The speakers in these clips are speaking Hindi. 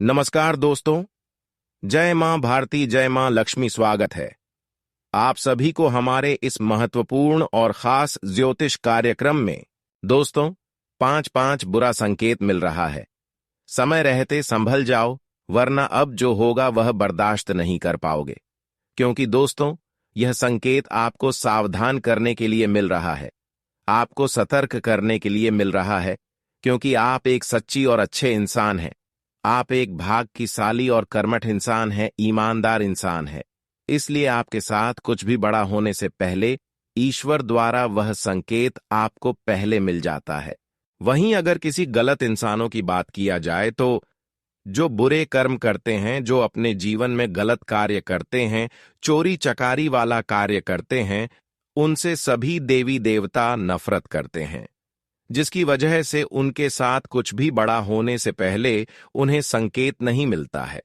नमस्कार दोस्तों। जय मां भारती, जय मां लक्ष्मी। स्वागत है आप सभी को हमारे इस महत्वपूर्ण और खास ज्योतिष कार्यक्रम में। दोस्तों, 5-5 बुरा संकेत मिल रहा है। समय रहते संभल जाओ, वरना अब जो होगा वह बर्दाश्त नहीं कर पाओगे। क्योंकि दोस्तों, यह संकेत आपको सावधान करने के लिए मिल रहा है, आपको सतर्क करने के लिए मिल रहा है। क्योंकि आप एक सच्ची और अच्छे इंसान हैं। आप एक भाग्यशाली और कर्मठ इंसान हैं, ईमानदार इंसान हैं। इसलिए आपके साथ कुछ भी बड़ा होने से पहले ईश्वर द्वारा वह संकेत आपको पहले मिल जाता है। वहीं अगर किसी गलत इंसानों की बात किया जाए तो जो बुरे कर्म करते हैं, जो अपने जीवन में गलत कार्य करते हैं, चोरी चकारी वाला कार्य करते हैं, उनसे सभी देवी देवता नफरत करते हैं, जिसकी वजह से उनके साथ कुछ भी बड़ा होने से पहले उन्हें संकेत नहीं मिलता है।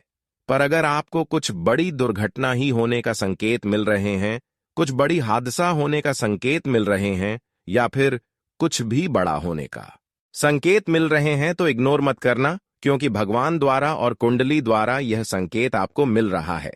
पर अगर आपको कुछ बड़ी दुर्घटना ही होने का संकेत मिल रहे हैं, कुछ बड़ी हादसा होने का संकेत मिल रहे हैं, या फिर कुछ भी बड़ा होने का संकेत मिल रहे हैं, तो इग्नोर मत करना। क्योंकि भगवान द्वारा और कुंडली द्वारा यह संकेत आपको मिल रहा है।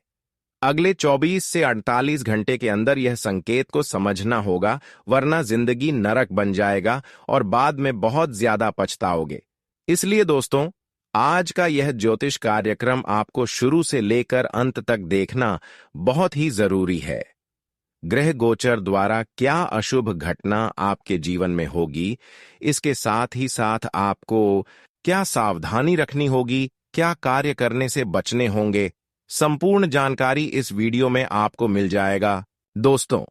अगले 24 से 48 घंटे के अंदर यह संकेत को समझना होगा, वरना जिंदगी नरक बन जाएगा और बाद में बहुत ज्यादा पछताओगे। इसलिए दोस्तों, आज का यह ज्योतिष कार्यक्रम आपको शुरू से लेकर अंत तक देखना बहुत ही जरूरी है। ग्रह गोचर द्वारा क्या अशुभ घटना आपके जीवन में होगी, इसके साथ ही साथ आपको क्या सावधानी रखनी होगी, क्या कार्य करने से बचने होंगे, संपूर्ण जानकारी इस वीडियो में आपको मिल जाएगा। दोस्तों,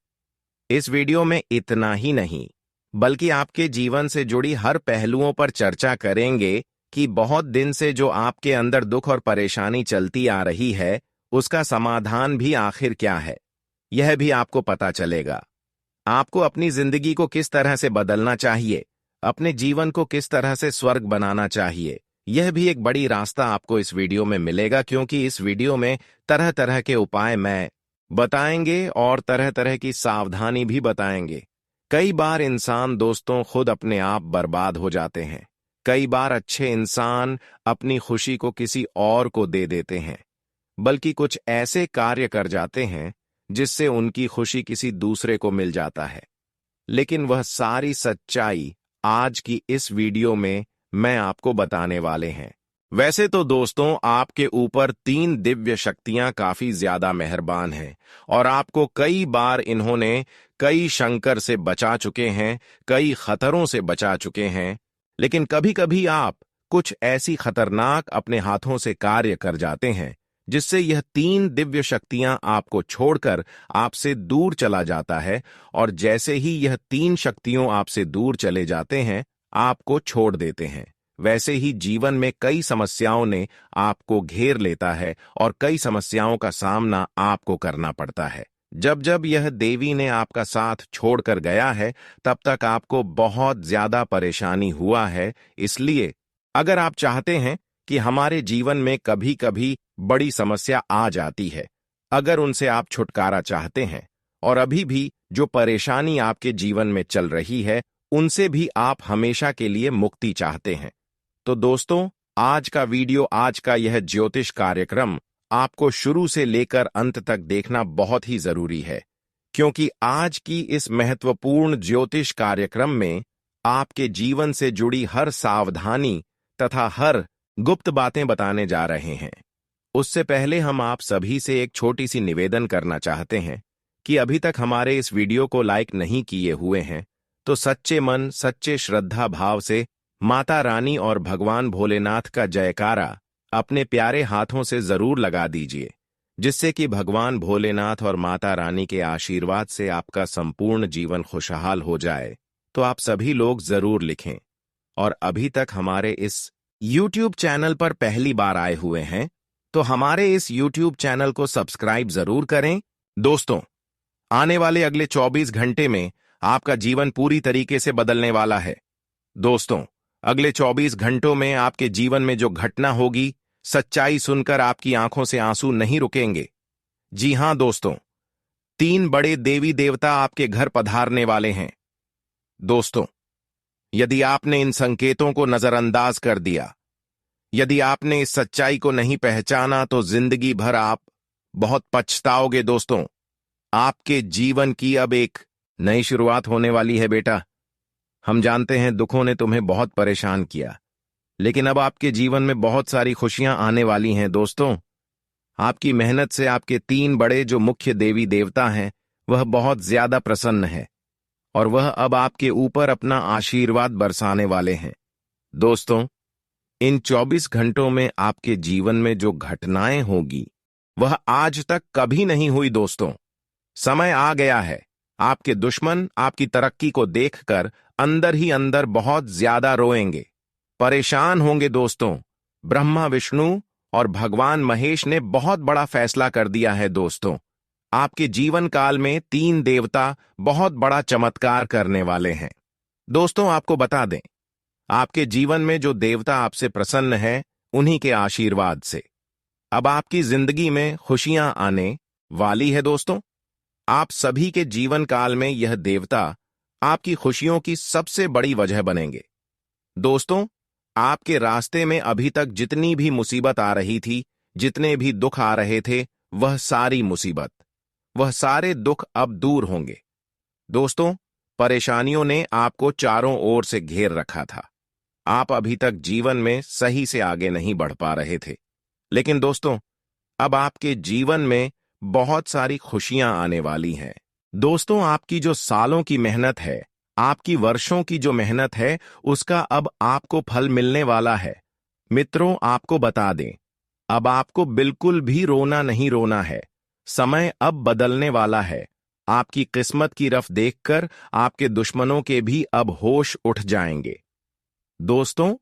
इस वीडियो में इतना ही नहीं, बल्कि आपके जीवन से जुड़ी हर पहलुओं पर चर्चा करेंगे कि बहुत दिन से जो आपके अंदर दुख और परेशानी चलती आ रही है, उसका समाधान भी आखिर क्या है, यह भी आपको पता चलेगा। आपको अपनी जिंदगी को किस तरह से बदलना चाहिए, अपने जीवन को किस तरह से स्वर्ग बनाना चाहिए, यह भी एक बड़ी रास्ता आपको इस वीडियो में मिलेगा। क्योंकि इस वीडियो में तरह तरह के उपाय मैं बताएंगे और तरह तरह की सावधानी भी बताएंगे। कई बार इंसान दोस्तों खुद अपने आप बर्बाद हो जाते हैं। कई बार अच्छे इंसान अपनी खुशी को किसी और को दे देते हैं, बल्कि कुछ ऐसे कार्य कर जाते हैं जिससे उनकी खुशी किसी दूसरे को मिल जाता है। लेकिन वह सारी सच्चाई आज की इस वीडियो में मैं आपको बताने वाले हैं। वैसे तो दोस्तों, आपके ऊपर 3 दिव्य शक्तियां काफी ज्यादा मेहरबान हैं और आपको कई बार इन्होंने कई शंकर से बचा चुके हैं, कई खतरों से बचा चुके हैं। लेकिन कभी कभी आप कुछ ऐसी खतरनाक अपने हाथों से कार्य कर जाते हैं जिससे यह 3 दिव्य शक्तियां आपको छोड़कर आपसे दूर चला जाता है। और जैसे ही यह 3 शक्तियों आपसे दूर चले जाते हैं, आपको छोड़ देते हैं, वैसे ही जीवन में कई समस्याओं ने आपको घेर लेता है और कई समस्याओं का सामना आपको करना पड़ता है। जब जब यह देवी ने आपका साथ छोड़कर गया है, तब तक आपको बहुत ज्यादा परेशानी हुआ है। इसलिए अगर आप चाहते हैं कि हमारे जीवन में कभी कभी बड़ी समस्या आ जाती है, अगर उनसे आप छुटकारा चाहते हैं और अभी भी जो परेशानी आपके जीवन में चल रही है उनसे भी आप हमेशा के लिए मुक्ति चाहते हैं, तो दोस्तों, आज का वीडियो, आज का यह ज्योतिष कार्यक्रम आपको शुरू से लेकर अंत तक देखना बहुत ही जरूरी है। क्योंकि आज की इस महत्वपूर्ण ज्योतिष कार्यक्रम में आपके जीवन से जुड़ी हर सावधानी तथा हर गुप्त बातें बताने जा रहे हैं। उससे पहले हम आप सभी से एक छोटी सी निवेदन करना चाहते हैं कि अभी तक हमारे इस वीडियो को लाइक नहीं किए हुए हैं, तो सच्चे मन, सच्चे श्रद्धा भाव से माता रानी और भगवान भोलेनाथ का जयकारा अपने प्यारे हाथों से जरूर लगा दीजिए, जिससे कि भगवान भोलेनाथ और माता रानी के आशीर्वाद से आपका संपूर्ण जीवन खुशहाल हो जाए। तो आप सभी लोग जरूर लिखें। और अभी तक हमारे इस YouTube चैनल पर पहली बार आए हुए हैं, तो हमारे इस YouTube चैनल को सब्सक्राइब जरूर करें। दोस्तों, आने वाले अगले 24 घंटे में आपका जीवन पूरी तरीके से बदलने वाला है। दोस्तों, अगले 24 घंटों में आपके जीवन में जो घटना होगी, सच्चाई सुनकर आपकी आंखों से आंसू नहीं रुकेंगे। जी हां दोस्तों, 3 बड़े देवी देवता आपके घर पधारने वाले हैं। दोस्तों, यदि आपने इन संकेतों को नजरअंदाज कर दिया, यदि आपने इस सच्चाई को नहीं पहचाना तो जिंदगी भर आप बहुत पछताओगे दोस्तों। आपके जीवन की अब एक नई शुरुआत होने वाली है बेटा। हम जानते हैं दुखों ने तुम्हें बहुत परेशान किया, लेकिन अब आपके जीवन में बहुत सारी खुशियां आने वाली हैं दोस्तों। आपकी मेहनत से आपके 3 बड़े जो मुख्य देवी देवता हैं वह बहुत ज्यादा प्रसन्न है और वह अब आपके ऊपर अपना आशीर्वाद बरसाने वाले हैं। दोस्तों, इन 24 घंटों में आपके जीवन में जो घटनाएं होगी वह आज तक कभी नहीं हुई दोस्तों। समय आ गया है। आपके दुश्मन आपकी तरक्की को देखकर अंदर ही अंदर बहुत ज्यादा रोएंगे, परेशान होंगे दोस्तों। ब्रह्मा विष्णु और भगवान महेश ने बहुत बड़ा फैसला कर दिया है दोस्तों। आपके जीवन काल में 3 देवता बहुत बड़ा चमत्कार करने वाले हैं। दोस्तों, आपको बता दें, आपके जीवन में जो देवता आपसे प्रसन्न है उन्हीं के आशीर्वाद से अब आपकी जिंदगी में खुशियां आने वाली है दोस्तों। आप सभी के जीवन काल में यह देवता आपकी खुशियों की सबसे बड़ी वजह बनेंगे। दोस्तों, आपके रास्ते में अभी तक जितनी भी मुसीबत आ रही थी, जितने भी दुख आ रहे थे, वह सारी मुसीबत, वह सारे दुख अब दूर होंगे। दोस्तों, परेशानियों ने आपको चारों ओर से घेर रखा था। आप अभी तक जीवन में सही से आगे नहीं बढ़ पा रहे थे, लेकिन दोस्तों अब आपके जीवन में बहुत सारी खुशियां आने वाली हैं। दोस्तों, आपकी जो सालों की मेहनत है, आपकी वर्षों की जो मेहनत है, उसका अब आपको फल मिलने वाला है। मित्रों, आपको बता दें, अब आपको बिल्कुल भी रोना नहीं रोना है। समय अब बदलने वाला है। आपकी किस्मत की रफ देखकर आपके दुश्मनों के भी अब होश उठ जाएंगे। दोस्तों,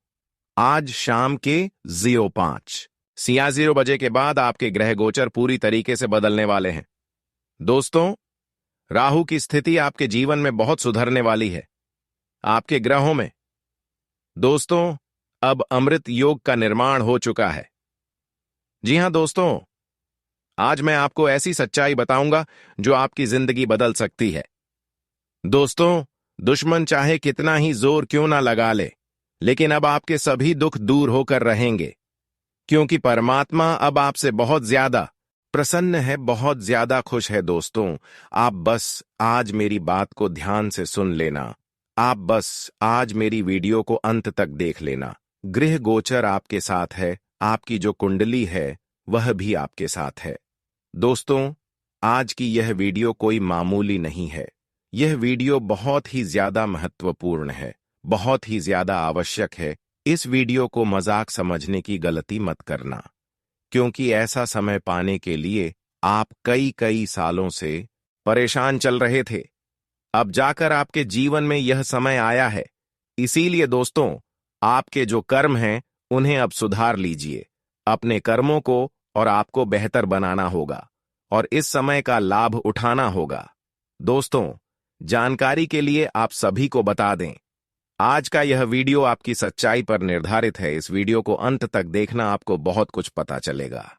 आज शाम के 05 बजे के बाद आपके ग्रह गोचर पूरी तरीके से बदलने वाले हैं। दोस्तों, राहु की स्थिति आपके जीवन में बहुत सुधरने वाली है। आपके ग्रहों में दोस्तों अब अमृत योग का निर्माण हो चुका है। जी हां दोस्तों, आज मैं आपको ऐसी सच्चाई बताऊंगा जो आपकी जिंदगी बदल सकती है। दोस्तों, दुश्मन चाहे कितना ही जोर क्यों ना लगा ले, लेकिन अब आपके सभी दुख दूर होकर रहेंगे, क्योंकि परमात्मा अब आपसे बहुत ज्यादा प्रसन्न है, बहुत ज्यादा खुश है। दोस्तों, आप बस आज मेरी बात को ध्यान से सुन लेना। आप बस आज मेरी वीडियो को अंत तक देख लेना। गृह गोचर आपके साथ है, आपकी जो कुंडली है वह भी आपके साथ है। दोस्तों, आज की यह वीडियो कोई मामूली नहीं है। यह वीडियो बहुत ही ज्यादा महत्वपूर्ण है, बहुत ही ज्यादा आवश्यक है। इस वीडियो को मजाक समझने की गलती मत करना, क्योंकि ऐसा समय पाने के लिए आप कई सालों से परेशान चल रहे थे। अब जाकर आपके जीवन में यह समय आया है। इसीलिए दोस्तों, आपके जो कर्म हैं उन्हें अब सुधार लीजिए। अपने कर्मों को और आपको बेहतर बनाना होगा और इस समय का लाभ उठाना होगा। दोस्तों, जानकारी के लिए आप सभी को बता दें, आज का यह वीडियो आपकी सच्चाई पर निर्धारित है। इस वीडियो को अंत तक देखना, आपको बहुत कुछ पता चलेगा।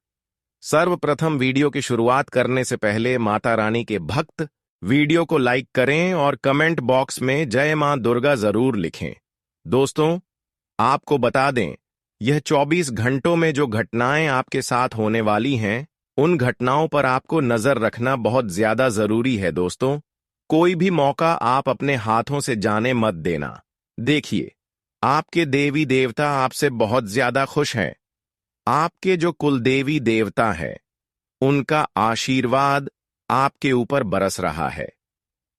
सर्वप्रथम वीडियो की शुरुआत करने से पहले माता रानी के भक्त वीडियो को लाइक करें और कमेंट बॉक्स में जय मां दुर्गा जरूर लिखें। दोस्तों, आपको बता दें, यह 24 घंटों में जो घटनाएं आपके साथ होने वाली हैं, उन घटनाओं पर आपको नजर रखना बहुत ज्यादा जरूरी है। दोस्तों, कोई भी मौका आप अपने हाथों से जाने मत देना। देखिए, आपके देवी देवता आपसे बहुत ज्यादा खुश हैं। आपके जो कुलदेवी देवता है, उनका आशीर्वाद आपके ऊपर बरस रहा है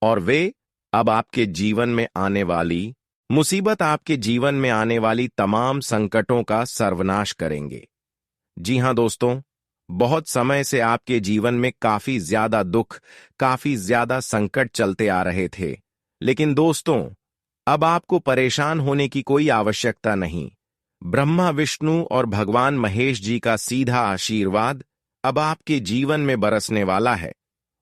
और वे अब आपके जीवन में आने वाली मुसीबत, आपके जीवन में आने वाली तमाम संकटों का सर्वनाश करेंगे। जी हां दोस्तों, बहुत समय से आपके जीवन में काफी ज्यादा दुख, काफी ज्यादा संकट चलते आ रहे थे, लेकिन दोस्तों अब आपको परेशान होने की कोई आवश्यकता नहीं। ब्रह्मा विष्णु और भगवान महेश जी का सीधा आशीर्वाद अब आपके जीवन में बरसने वाला है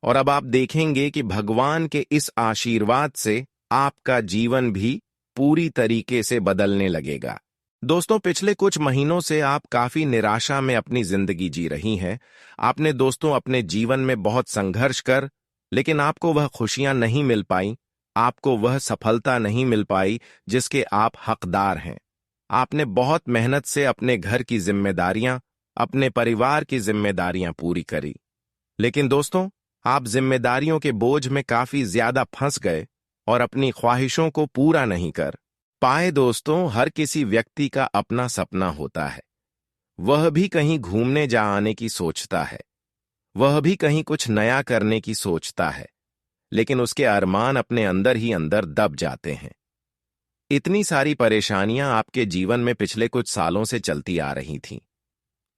और अब आप देखेंगे कि भगवान के इस आशीर्वाद से आपका जीवन भी पूरी तरीके से बदलने लगेगा। दोस्तों, पिछले कुछ महीनों से आप काफी निराशा में अपनी जिंदगी जी रही हैं। आपने दोस्तों अपने जीवन में बहुत संघर्ष कर, लेकिन आपको वह खुशियां नहीं मिल पाई, आपको वह सफलता नहीं मिल पाई जिसके आप हकदार हैं। आपने बहुत मेहनत से अपने घर की जिम्मेदारियां, अपने परिवार की जिम्मेदारियां पूरी करी। लेकिन दोस्तों, आप जिम्मेदारियों के बोझ में काफी ज्यादा फंस गए और अपनी ख्वाहिशों को पूरा नहीं कर पाए। दोस्तों, हर किसी व्यक्ति का अपना सपना होता है। वह भी कहीं घूमने जा आने की सोचता है, वह भी कहीं कुछ नया करने की सोचता है, लेकिन उसके अरमान अपने अंदर ही अंदर दब जाते हैं। इतनी सारी परेशानियां आपके जीवन में पिछले कुछ सालों से चलती आ रही थीं।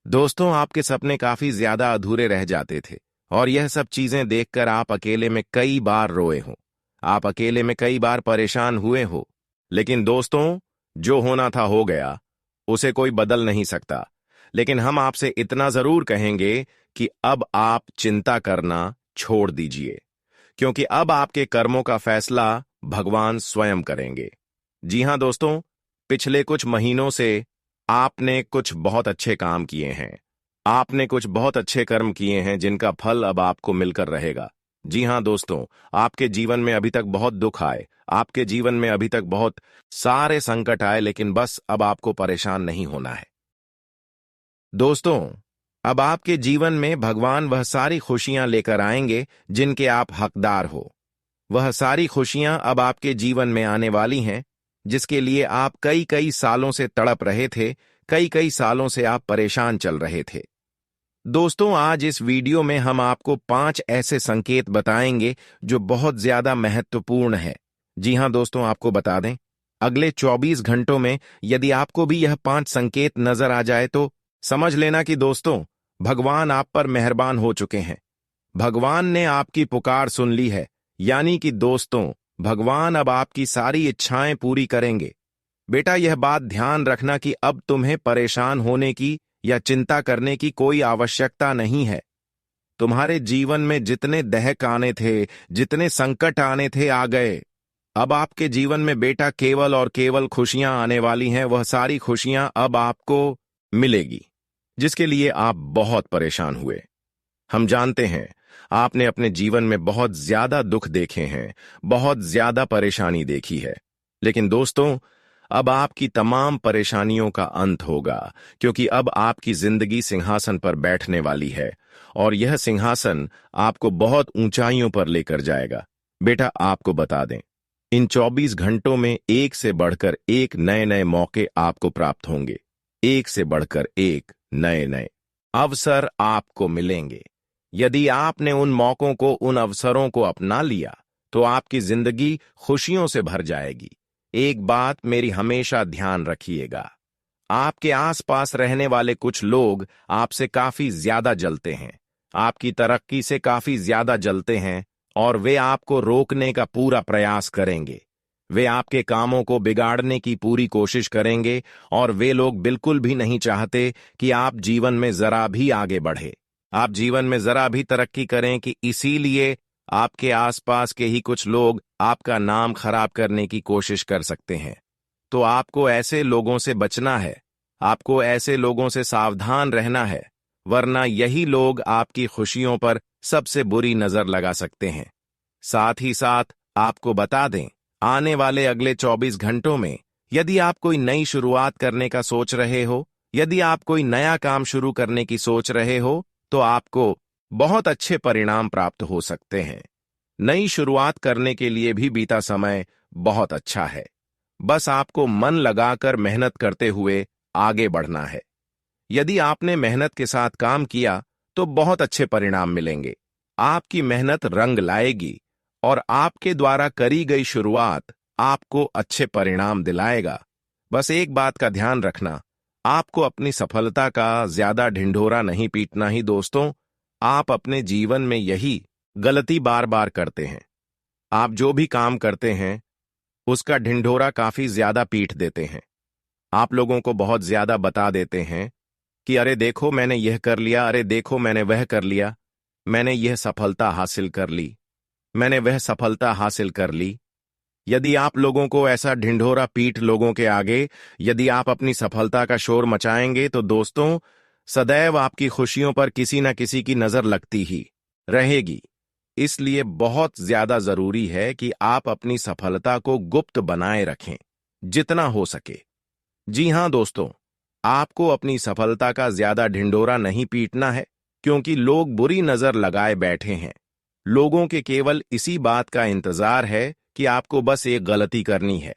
दोस्तों, आपके सपने काफी ज्यादा अधूरे रह जाते थे और यह सब चीजें देखकर आप अकेले में कई बार रोए हो, आप अकेले में कई बार परेशान हुए हो। लेकिन दोस्तों, जो होना था हो गया, उसे कोई बदल नहीं सकता। लेकिन हम आपसे इतना जरूर कहेंगे कि अब आप चिंता करना छोड़ दीजिए, क्योंकि अब आपके कर्मों का फैसला भगवान स्वयं करेंगे। जी हां दोस्तों, पिछले कुछ महीनों से आपने कुछ बहुत अच्छे काम किए हैं, आपने कुछ बहुत अच्छे कर्म किए हैं जिनका फल अब आपको मिलकर रहेगा। जी हां दोस्तों, आपके जीवन में अभी तक बहुत दुख आए, आपके जीवन में अभी तक बहुत सारे संकट आए, लेकिन बस अब आपको परेशान नहीं होना है। दोस्तों, अब आपके जीवन में भगवान वह सारी खुशियां लेकर आएंगे जिनके आप हकदार हो। वह सारी खुशियां अब आपके जीवन में आने वाली हैं, जिसके लिए आप कई कई सालों से तड़प रहे थे, कई कई सालों से आप परेशान चल रहे थे। दोस्तों, आज इस वीडियो में हम आपको 5 ऐसे संकेत बताएंगे जो बहुत ज्यादा महत्वपूर्ण है। जी हां दोस्तों, आपको बता दें, अगले 24 घंटों में यदि आपको भी यह 5 संकेत नजर आ जाए तो समझ लेना कि दोस्तों, भगवान आप पर मेहरबान हो चुके हैं। भगवान ने आपकी पुकार सुन ली है, यानी कि दोस्तों, भगवान अब आपकी सारी इच्छाएं पूरी करेंगे। बेटा, यह बात ध्यान रखना कि अब तुम्हें परेशान होने की या चिंता करने की कोई आवश्यकता नहीं है। तुम्हारे जीवन में जितने दहक आने थे, जितने संकट आने थे, आ गए। अब आपके जीवन में बेटा केवल और केवल खुशियां आने वाली हैं। वह सारी खुशियां अब आपको मिलेगी जिसके लिए आप बहुत परेशान हुए। हम जानते हैं, आपने अपने जीवन में बहुत ज्यादा दुख देखे हैं, बहुत ज्यादा परेशानी देखी है। लेकिन दोस्तों, अब आपकी तमाम परेशानियों का अंत होगा, क्योंकि अब आपकी जिंदगी सिंहासन पर बैठने वाली है और यह सिंहासन आपको बहुत ऊंचाइयों पर लेकर जाएगा। बेटा, आपको बता दें, इन 24 घंटों में एक से बढ़कर एक नए नए मौके आपको प्राप्त होंगे। एक से बढ़कर एक नए नए अवसर आपको मिलेंगे। यदि आपने उन मौकों को, उन अवसरों को अपना लिया, तो आपकी जिंदगी खुशियों से भर जाएगी। एक बात मेरी हमेशा ध्यान रखिएगा, आपके आसपास रहने वाले कुछ लोग आपसे काफी ज्यादा जलते हैं, आपकी तरक्की से काफी ज्यादा जलते हैं और वे आपको रोकने का पूरा प्रयास करेंगे। वे आपके कामों को बिगाड़ने की पूरी कोशिश करेंगे और वे लोग बिल्कुल भी नहीं चाहते कि आप जीवन में जरा भी आगे बढ़े, आप जीवन में जरा भी तरक्की करें, कि इसीलिए आपके आसपास के ही कुछ लोग आपका नाम खराब करने की कोशिश कर सकते हैं। तो आपको ऐसे लोगों से बचना है, आपको ऐसे लोगों से सावधान रहना है, वरना यही लोग आपकी खुशियों पर सबसे बुरी नजर लगा सकते हैं। साथ ही साथ आपको बता दें, आने वाले अगले 24 घंटों में यदि आप कोई नई शुरुआत करने का सोच रहे हो, यदि आप कोई नया काम शुरू करने की सोच रहे हो, तो आपको बहुत अच्छे परिणाम प्राप्त हो सकते हैं। नई शुरुआत करने के लिए भी बीता समय बहुत अच्छा है। बस आपको मन लगाकर मेहनत करते हुए आगे बढ़ना है। यदि आपने मेहनत के साथ काम किया तो बहुत अच्छे परिणाम मिलेंगे। आपकी मेहनत रंग लाएगी और आपके द्वारा करी गई शुरुआत आपको अच्छे परिणाम दिलाएगा। बस एक बात का ध्यान रखना, आपको अपनी सफलता का ज्यादा ढिंढोरा नहीं पीटना ही। दोस्तों, आप अपने जीवन में यही गलती बार बार करते हैं। आप जो भी काम करते हैं उसका ढिंढोरा काफी ज्यादा पीट देते हैं। आप लोगों को बहुत ज्यादा बता देते हैं कि अरे देखो मैंने यह कर लिया, अरे देखो मैंने वह कर लिया, मैंने यह सफलता हासिल कर ली, मैंने वह सफलता हासिल कर ली। यदि आप लोगों को ऐसा ढिंढोरा पीट लोगों के आगे यदि आप अपनी सफलता का शोर मचाएंगे तो दोस्तों, सदैव आपकी खुशियों पर किसी न किसी की नजर लगती ही रहेगी। इसलिए बहुत ज्यादा जरूरी है कि आप अपनी सफलता को गुप्त बनाए रखें जितना हो सके। जी हाँ दोस्तों, आपको अपनी सफलता का ज्यादा ढिंढोरा नहीं पीटना है, क्योंकि लोग बुरी नजर लगाए बैठे हैं। लोगों के केवल इसी बात का इंतजार है कि आपको बस एक गलती करनी है।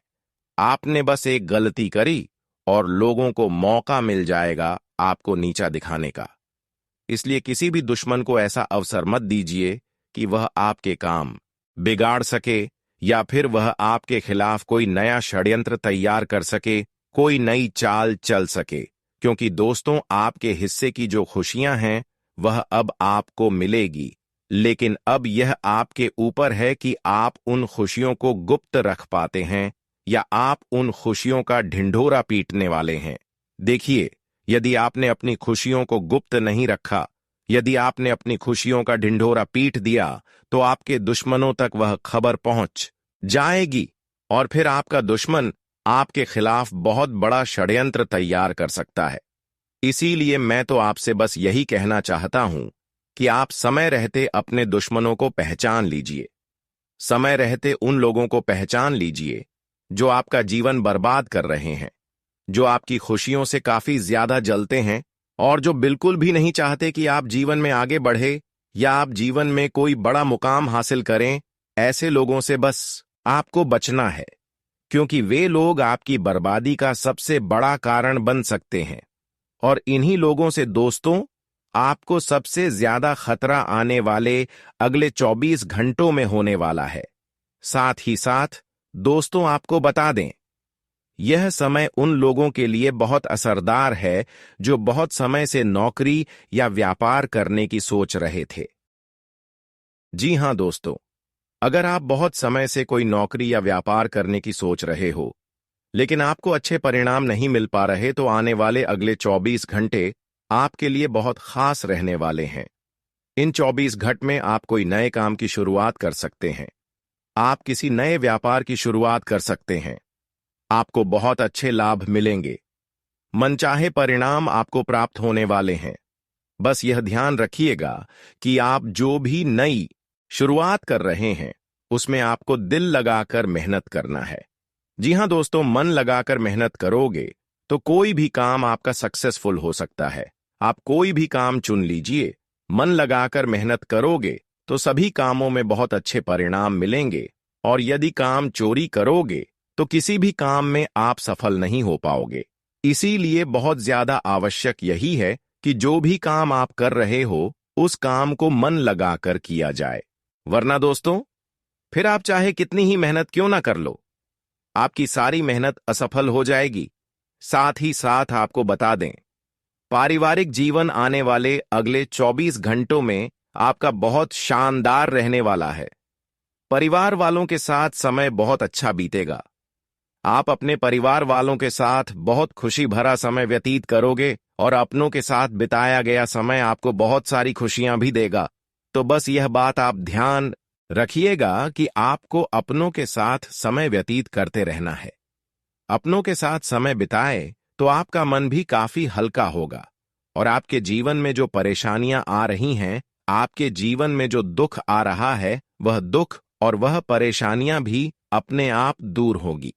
आपने बस एक गलती करी और लोगों को मौका मिल जाएगा आपको नीचा दिखाने का। इसलिए किसी भी दुश्मन को ऐसा अवसर मत दीजिए कि वह आपके काम बिगाड़ सके, या फिर वह आपके खिलाफ कोई नया षड्यंत्र तैयार कर सके, कोई नई चाल चल सके। क्योंकि दोस्तों, आपके हिस्से की जो खुशियां हैं वह अब आपको मिलेगी, लेकिन अब यह आपके ऊपर है कि आप उन खुशियों को गुप्त रख पाते हैं या आप उन खुशियों का ढिंढोरा पीटने वाले हैं। देखिए, यदि आपने अपनी खुशियों को गुप्त नहीं रखा, यदि आपने अपनी खुशियों का ढिंढोरा पीट दिया, तो आपके दुश्मनों तक वह खबर पहुंच जाएगी और फिर आपका दुश्मन आपके खिलाफ बहुत बड़ा षड्यंत्र तैयार कर सकता है। इसीलिए मैं तो आपसे बस यही कहना चाहता हूं कि आप समय रहते अपने दुश्मनों को पहचान लीजिए। समय रहते उन लोगों को पहचान लीजिए जो आपका जीवन बर्बाद कर रहे हैं, जो आपकी खुशियों से काफी ज्यादा जलते हैं और जो बिल्कुल भी नहीं चाहते कि आप जीवन में आगे बढ़े या आप जीवन में कोई बड़ा मुकाम हासिल करें। ऐसे लोगों से बस आपको बचना है, क्योंकि वे लोग आपकी बर्बादी का सबसे बड़ा कारण बन सकते हैं। और इन्हीं लोगों से दोस्तों, आपको सबसे ज्यादा खतरा आने वाले अगले 24 घंटों में होने वाला है। साथ ही साथ दोस्तों, आपको बता दें, यह समय उन लोगों के लिए बहुत असरदार है जो बहुत समय से नौकरी या व्यापार करने की सोच रहे थे। जी हां दोस्तों, अगर आप बहुत समय से कोई नौकरी या व्यापार करने की सोच रहे हो, लेकिन आपको अच्छे परिणाम नहीं मिल पा रहे, तो आने वाले अगले 24 घंटे आपके लिए बहुत खास रहने वाले हैं। इन 24 घंटे में आप कोई नए काम की शुरुआत कर सकते हैं। आप किसी नए व्यापार की शुरुआत कर सकते हैं। आपको बहुत अच्छे लाभ मिलेंगे। मनचाहे परिणाम आपको प्राप्त होने वाले हैं। बस यह ध्यान रखिएगा कि आप जो भी नई शुरुआत कर रहे हैं, उसमें आपको दिल लगाकर मेहनत करना है। जी हां दोस्तों, मन लगाकर मेहनत करोगे तो कोई भी काम आपका सक्सेसफुल हो सकता है। आप कोई भी काम चुन लीजिए, मन लगाकर मेहनत करोगे तो सभी कामों में बहुत अच्छे परिणाम मिलेंगे। और यदि काम चोरी करोगे तो किसी भी काम में आप सफल नहीं हो पाओगे। इसीलिए बहुत ज्यादा आवश्यक यही है कि जो भी काम आप कर रहे हो, उस काम को मन लगाकर किया जाए। वरना दोस्तों, फिर आप चाहे कितनी ही मेहनत क्यों ना कर लो, आपकी सारी मेहनत असफल हो जाएगी। साथ ही साथ आपको बता दें, पारिवारिक जीवन आने वाले अगले 24 घंटों में आपका बहुत शानदार रहने वाला है। परिवार वालों के साथ समय बहुत अच्छा बीतेगा। आप अपने परिवार वालों के साथ बहुत खुशी भरा समय व्यतीत करोगे और अपनों के साथ बिताया गया समय आपको बहुत सारी खुशियां भी देगा। तो बस यह बात आप ध्यान रखिएगा कि आपको अपनों के साथ समय व्यतीत करते रहना है। अपनों के साथ समय बिताए तो आपका मन भी काफी हल्का होगा और आपके जीवन में जो परेशानियां आ रही हैं, आपके जीवन में जो दुख आ रहा है, वह दुख और वह परेशानियां भी अपने आप दूर होगी।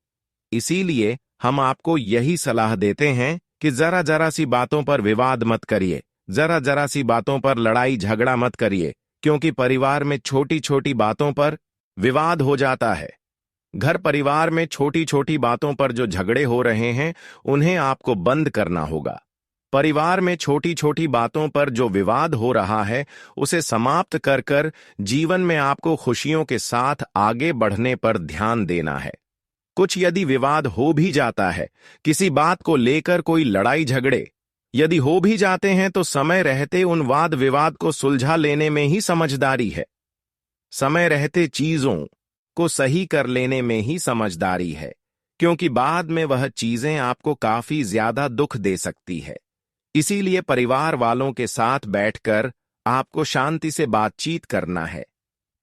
इसीलिए हम आपको यही सलाह देते हैं कि जरा जरा सी बातों पर विवाद मत करिए, जरा जरा सी बातों पर लड़ाई झगड़ा मत करिए, क्योंकि परिवार में छोटी छोटी बातों पर विवाद हो जाता है। घर परिवार में छोटी छोटी बातों पर जो झगड़े हो रहे हैं, उन्हें आपको बंद करना होगा। परिवार में छोटी छोटी बातों पर जो विवाद हो रहा है, उसे समाप्त कर कर जीवन में आपको खुशियों के साथ आगे बढ़ने पर ध्यान देना है। कुछ यदि विवाद हो भी जाता है, किसी बात को लेकर कोई लड़ाई झगड़े यदि हो भी जाते हैं, तो समय रहते उन वाद विवाद को सुलझा लेने में ही समझदारी है। समय रहते चीजों को सही कर लेने में ही समझदारी है, क्योंकि बाद में वह चीजें आपको काफी ज्यादा दुख दे सकती है। इसीलिए परिवार वालों के साथ बैठकर आपको शांति से बातचीत करना है।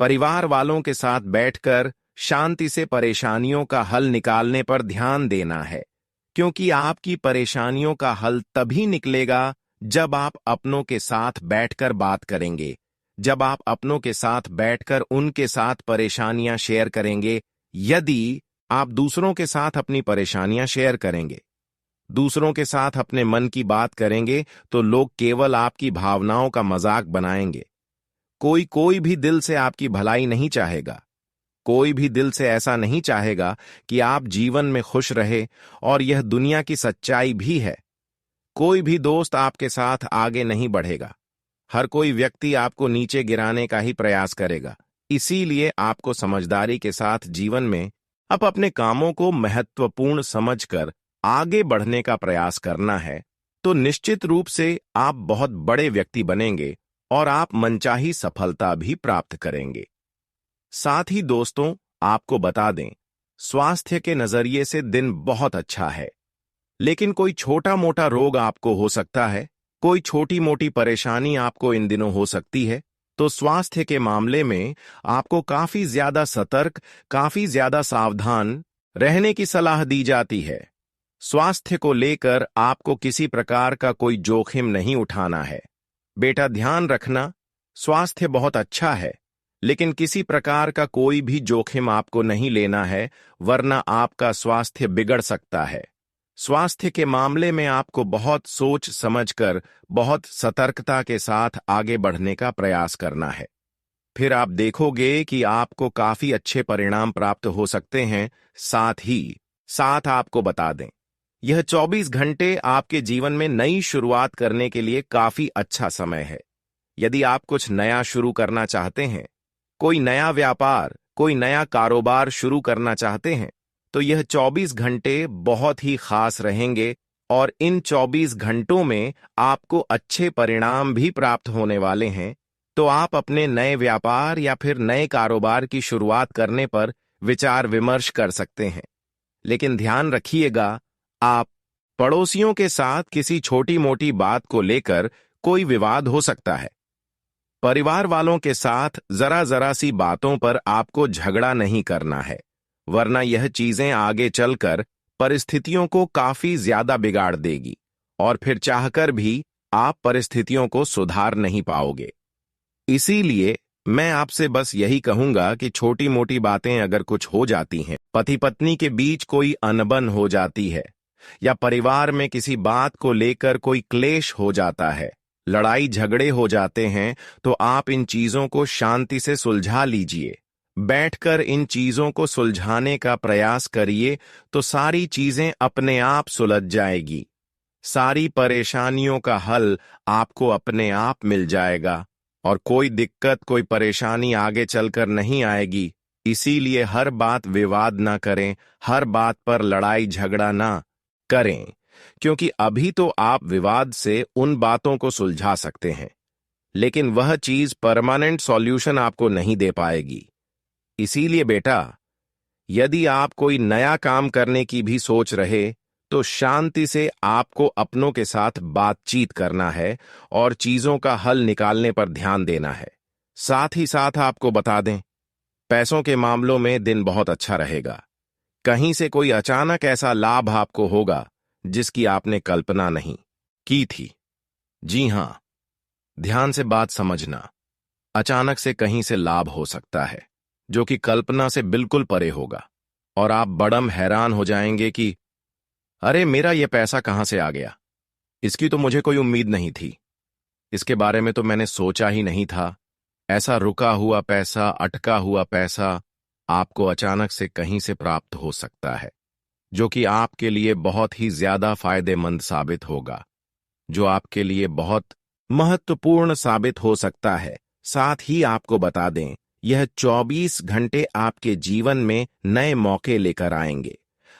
परिवार वालों के साथ बैठकर शांति से परेशानियों का हल निकालने पर ध्यान देना है, क्योंकि आपकी परेशानियों का हल तभी निकलेगा जब आप अपनों के साथ बैठकर बात करेंगे, जब आप अपनों के साथ बैठकर उनके साथ परेशानियां शेयर करेंगे। यदि आप दूसरों के साथ अपनी परेशानियां शेयर करेंगे, दूसरों के साथ अपने मन की बात करेंगे तो लोग केवल आपकी भावनाओं का मजाक बनाएंगे। कोई भी दिल से आपकी भलाई नहीं चाहेगा। कोई भी दिल से ऐसा नहीं चाहेगा कि आप जीवन में खुश रहे, और यह दुनिया की सच्चाई भी है। कोई भी दोस्त आपके साथ आगे नहीं बढ़ेगा। हर कोई व्यक्ति आपको नीचे गिराने का ही प्रयास करेगा। इसीलिए आपको समझदारी के साथ जीवन में अब अपने कामों को महत्वपूर्ण समझकर आगे बढ़ने का प्रयास करना है, तो निश्चित रूप से आप बहुत बड़े व्यक्ति बनेंगे और आप मनचाही सफलता भी प्राप्त करेंगे। साथ ही दोस्तों, आपको बता दें, स्वास्थ्य के नजरिए से दिन बहुत अच्छा है, लेकिन कोई छोटा मोटा रोग आपको हो सकता है, कोई छोटी मोटी परेशानी आपको इन दिनों हो सकती है। तो स्वास्थ्य के मामले में आपको काफी ज्यादा सतर्क, काफी ज्यादा सावधान रहने की सलाह दी जाती है। स्वास्थ्य को लेकर आपको किसी प्रकार का कोई जोखिम नहीं उठाना है। बेटा ध्यान रखना, स्वास्थ्य बहुत अच्छा है, लेकिन किसी प्रकार का कोई भी जोखिम आपको नहीं लेना है, वरना आपका स्वास्थ्य बिगड़ सकता है। स्वास्थ्य के मामले में आपको बहुत सोच समझकर, बहुत सतर्कता के साथ आगे बढ़ने का प्रयास करना है। फिर आप देखोगे कि आपको काफी अच्छे परिणाम प्राप्त हो सकते हैं। साथ आपको बता दें, यह 24 घंटे आपके जीवन में नई शुरुआत करने के लिए काफी अच्छा समय है। यदि आप कुछ नया शुरू करना चाहते हैं, कोई नया व्यापार, कोई नया कारोबार शुरू करना चाहते हैं, तो यह 24 घंटे बहुत ही खास रहेंगे, और इन 24 घंटों में आपको अच्छे परिणाम भी प्राप्त होने वाले हैं। तो आप अपने नए व्यापार या फिर नए कारोबार की शुरुआत करने पर विचार विमर्श कर सकते हैं। लेकिन ध्यान रखिएगा, आप पड़ोसियों के साथ किसी छोटी मोटी बात को लेकर कोई विवाद हो सकता है। परिवार वालों के साथ जरा सी बातों पर आपको झगड़ा नहीं करना है, वरना यह चीजें आगे चलकर परिस्थितियों को काफी ज्यादा बिगाड़ देगी, और फिर चाहकर भी आप परिस्थितियों को सुधार नहीं पाओगे। इसीलिए मैं आपसे बस यही कहूंगा कि छोटी मोटी बातें अगर कुछ हो जाती हैं, पति पत्नी के बीच कोई अनबन हो जाती है, या परिवार में किसी बात को लेकर कोई क्लेश हो जाता है, लड़ाई झगड़े हो जाते हैं, तो आप इन चीजों को शांति से सुलझा लीजिए। बैठकर इन चीजों को सुलझाने का प्रयास करिए, तो सारी चीजें अपने आप सुलझ जाएगी। सारी परेशानियों का हल आपको अपने आप मिल जाएगा, और कोई दिक्कत, कोई परेशानी आगे चलकर नहीं आएगी। इसीलिए हर बात विवाद ना करें, हर बात पर लड़ाई झगड़ा ना करें, क्योंकि अभी तो आप विवाद से उन बातों को सुलझा सकते हैं, लेकिन वह चीज परमानेंट सॉल्यूशन आपको नहीं दे पाएगी। इसीलिए बेटा, यदि आप कोई नया काम करने की भी सोच रहे, तो शांति से आपको अपनों के साथ बातचीत करना है और चीजों का हल निकालने पर ध्यान देना है। साथ ही साथ आपको बता दें, पैसों के मामलों में दिन बहुत अच्छा रहेगा। कहीं से कोई अचानक ऐसा लाभ आपको होगा जिसकी आपने कल्पना नहीं की थी। जी हां, ध्यान से बात समझना, अचानक से कहीं से लाभ हो सकता है जो कि कल्पना से बिल्कुल परे होगा, और आप बड़म हैरान हो जाएंगे कि अरे, मेरा यह पैसा कहां से आ गया, इसकी तो मुझे कोई उम्मीद नहीं थी, इसके बारे में तो मैंने सोचा ही नहीं था। ऐसा रुका हुआ पैसा, अटका हुआ पैसा आपको अचानक से कहीं से प्राप्त हो सकता है, जो कि आपके लिए बहुत ही ज्यादा फायदेमंद साबित होगा, जो आपके लिए बहुत महत्वपूर्ण साबित हो सकता है। साथ ही आपको बता दें, यह 24 घंटे आपके जीवन में नए मौके लेकर आएंगे,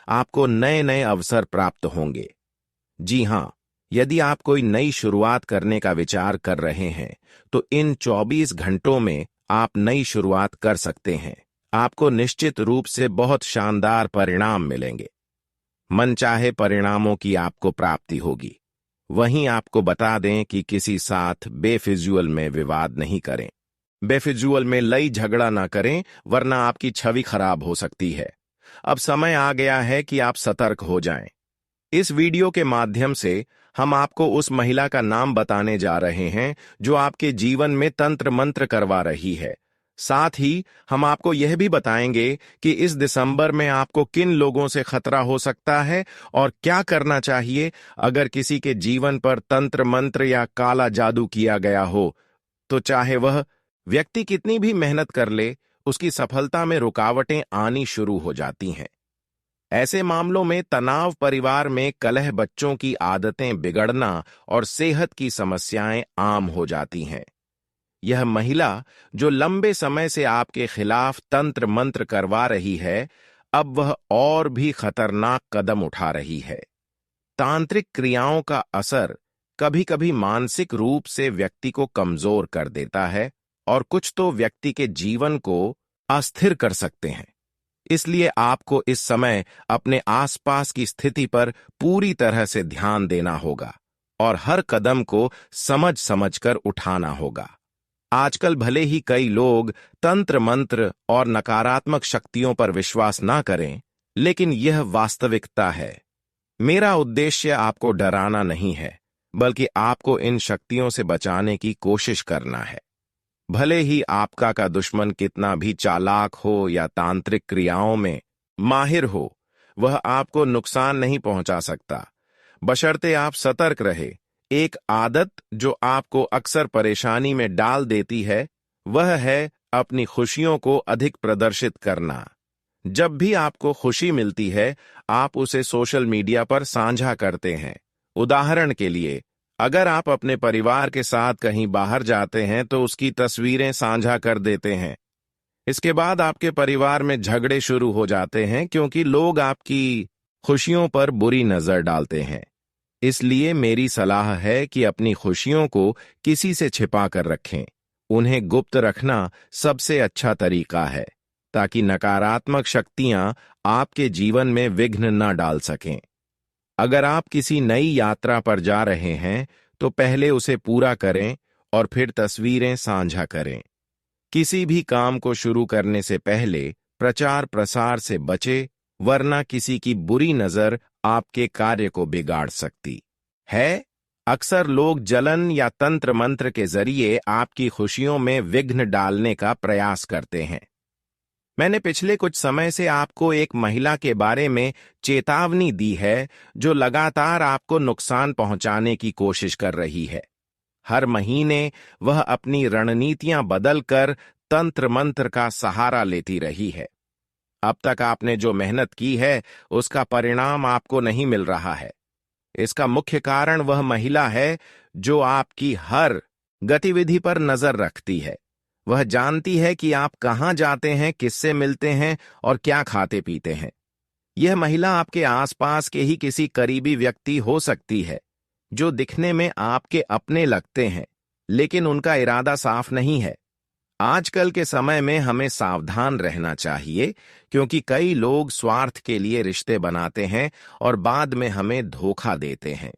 आपको नए नए अवसर प्राप्त होंगे। जी हां, यदि आप कोई नई शुरुआत करने का विचार कर रहे हैं, तो इन 24 घंटों में आप नई शुरुआत कर सकते हैं। आपको निश्चित रूप से बहुत शानदार परिणाम मिलेंगे, मनचाहे परिणामों की आपको प्राप्ति होगी। वहीं आपको बता दें कि किसी साथ बेफिजूल में विवाद नहीं करें, बेफिजूल में लई झगड़ा ना करें, वरना आपकी छवि खराब हो सकती है। अब समय आ गया है कि आप सतर्क हो जाएं। इस वीडियो के माध्यम से हम आपको उस महिला का नाम बताने जा रहे हैं जो आपके जीवन में तंत्र मंत्र करवा रही है। साथ ही हम आपको यह भी बताएंगे कि इस दिसंबर में आपको किन लोगों से खतरा हो सकता है और क्या करना चाहिए अगर किसी के जीवन पर तंत्र मंत्र या काला जादू किया गया हो। तो चाहे वह व्यक्ति कितनी भी मेहनत कर ले, उसकी सफलता में रुकावटें आनी शुरू हो जाती हैं। ऐसे मामलों में तनाव, परिवार में कलह, बच्चों की आदतें बिगड़ना और सेहत की समस्याएं आम हो जाती हैं। यह महिला जो लंबे समय से आपके खिलाफ तंत्र मंत्र करवा रही है, अब वह और भी खतरनाक कदम उठा रही है। तांत्रिक क्रियाओं का असर कभी कभी मानसिक रूप से व्यक्ति को कमजोर कर देता है और कुछ तो व्यक्ति के जीवन को अस्थिर कर सकते हैं। इसलिए आपको इस समय अपने आसपास की स्थिति पर पूरी तरह से ध्यान देना होगा और हर कदम को समझ समझकर उठाना होगा। आजकल भले ही कई लोग तंत्र मंत्र और नकारात्मक शक्तियों पर विश्वास ना करें, लेकिन यह वास्तविकता है। मेरा उद्देश्य आपको डराना नहीं है, बल्कि आपको इन शक्तियों से बचाने की कोशिश करना है। भले ही आपका का दुश्मन कितना भी चालाक हो या तांत्रिक क्रियाओं में माहिर हो, वह आपको नुकसान नहीं पहुंचा सकता, बशर्ते आप सतर्क रहे। एक आदत जो आपको अक्सर परेशानी में डाल देती है, वह है अपनी खुशियों को अधिक प्रदर्शित करना। जब भी आपको खुशी मिलती है, आप उसे सोशल मीडिया पर साझा करते हैं। उदाहरण के लिए, अगर आप अपने परिवार के साथ कहीं बाहर जाते हैं तो उसकी तस्वीरें साझा कर देते हैं। इसके बाद आपके परिवार में झगड़े शुरू हो जाते हैं क्योंकि लोग आपकी खुशियों पर बुरी नजर डालते हैं। इसलिए मेरी सलाह है कि अपनी खुशियों को किसी से छिपा कर रखें। उन्हें गुप्त रखना सबसे अच्छा तरीका है, ताकि नकारात्मक शक्तियां आपके जीवन में विघ्न न डाल सकें। अगर आप किसी नई यात्रा पर जा रहे हैं, तो पहले उसे पूरा करें और फिर तस्वीरें साझा करें। किसी भी काम को शुरू करने से पहले प्रचार प्रसार से बचे, वरना किसी की बुरी नजर आपके कार्य को बिगाड़ सकती है। अक्सर लोग जलन या तंत्र मंत्र के जरिए आपकी खुशियों में विघ्न डालने का प्रयास करते हैं। मैंने पिछले कुछ समय से आपको एक महिला के बारे में चेतावनी दी है, जो लगातार आपको नुकसान पहुंचाने की कोशिश कर रही है। हर महीने वह अपनी रणनीतियां बदलकर तंत्र मंत्र का सहारा लेती रही है। अब तक आपने जो मेहनत की है, उसका परिणाम आपको नहीं मिल रहा है। इसका मुख्य कारण वह महिला है जो आपकी हर गतिविधि पर नजर रखती है। वह जानती है कि आप कहां जाते हैं, किससे मिलते हैं और क्या खाते पीते हैं। यह महिला आपके आसपास के ही किसी करीबी व्यक्ति हो सकती है, जो दिखने में आपके अपने लगते हैं, लेकिन उनका इरादा साफ नहीं है। आजकल के समय में हमें सावधान रहना चाहिए, क्योंकि कई लोग स्वार्थ के लिए रिश्ते बनाते हैं और बाद में हमें धोखा देते हैं।